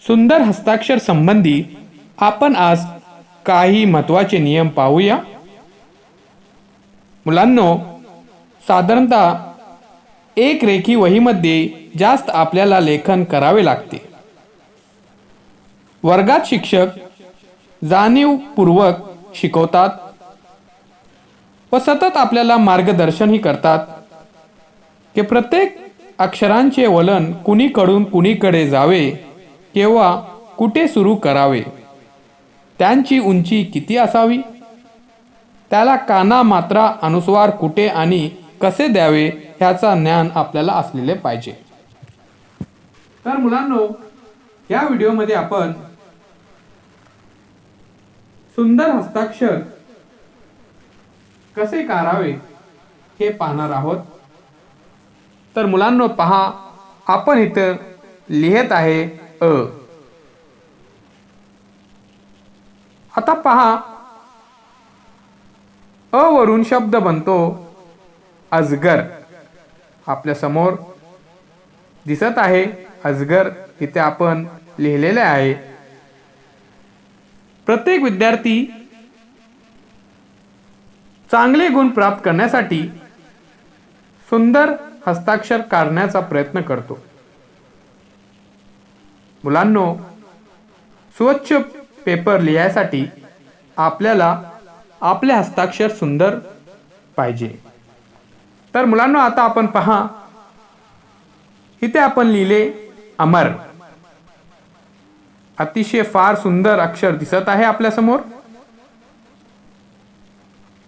सुंदर हस्ताक्षर संबंधी आपण आज काही महत्त्वाचे नियम पाहूया। मुलांनो, साधारणतः एक रेखी वहीमध्ये जास्त आपल्याला लेखन करावे लागते। वर्गात शिक्षक जाणीवपूर्वक शिकवतात व सतत आपल्याला मार्गदर्शनही करतात की प्रत्येक अक्षरांचे वलन कुणीकडून कुणीकडे जावे किंवा कुठे सुरू करावे, त्यांची उंची किती असावी, त्याला काना मात्रा अनुस्वार कुठे आणि कसे द्यावे ह्याचा ज्ञान आपल्याला असलेले पाहिजे। तर मुलांनो, या व्हिडिओमध्ये आपण सुंदर हस्ताक्षर कसे काढावे हे पाहणार आहोत। तर मुलांनो पहा, आपण इथे लिहित आहे अ। आता पहा, अ वरून शब्द बनतो अजगर। आपल्या समोर दिसत आहे अजगर, इथे आपण लिहिलेले आहे। प्रत्येक विद्यार्थी चांगले गुण प्राप्त करण्यासाठी सुंदर हस्ताक्षर काढण्याचा प्रयत्न करतो। मुलांनो, स्वच्छ पेपर लिहायसाठी आपल्याला आपले हस्ताक्षर सुंदर पाहिजे। तर मुलांनो, आता आपण पहा, इथे आपण लिहिले अमर। अतिशय फार सुंदर अक्षर दिसत आहे आपल्या समोर।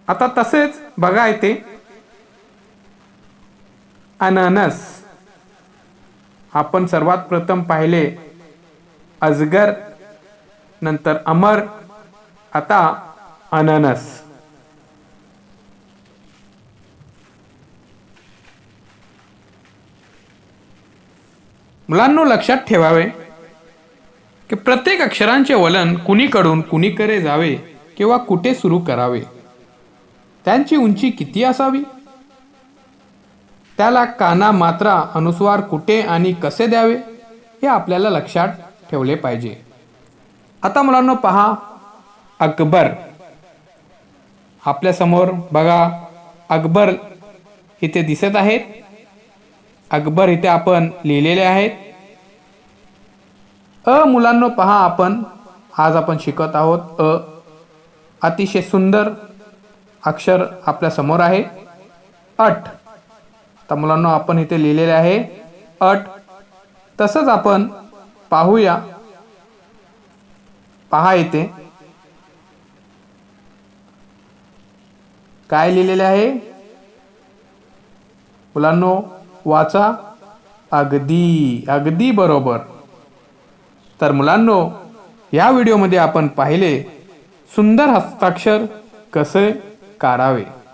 आता तसेच बघा इथे अननस। आपण सर्वात प्रथम पाहिले अजगर, नंतर अमर, आता अननस। मुलांनो, लक्षात ठेवावे की प्रत्येक अक्षरांचे वलन कुणीकडून कुणीकडे जावे किंवा कुठे सुरू करावे, त्यांची उंची किती असावी, त्याला काना मात्रा अनुस्वार कुठे आणि कसे द्यावे हे आपल्याला लक्षात ठेवले पाहिजे। आता मुलांनो पहा, अकबर। आपल्या समोर बघा अकबर इथे दिसत आहेत। अकबर इथे आपण लिहिलेले आहेत। मुलांनो पहा, आज आपण शिकत आहोत अ। अतिशय सुंदर अक्षर आपल्या समोर आहे अट। आता मुलांनो आपण इथे लिहिलेले आहे अट। तसंच आपण पाहूया, पहा इथे काय लिहिलेले आहे मुलांनो, वाचा। अगदी अगदी बरोबर। तर मुलांनो, या व्हिडिओमध्ये आपण पाहिले सुंदर हस्ताक्षर कसे काढावे।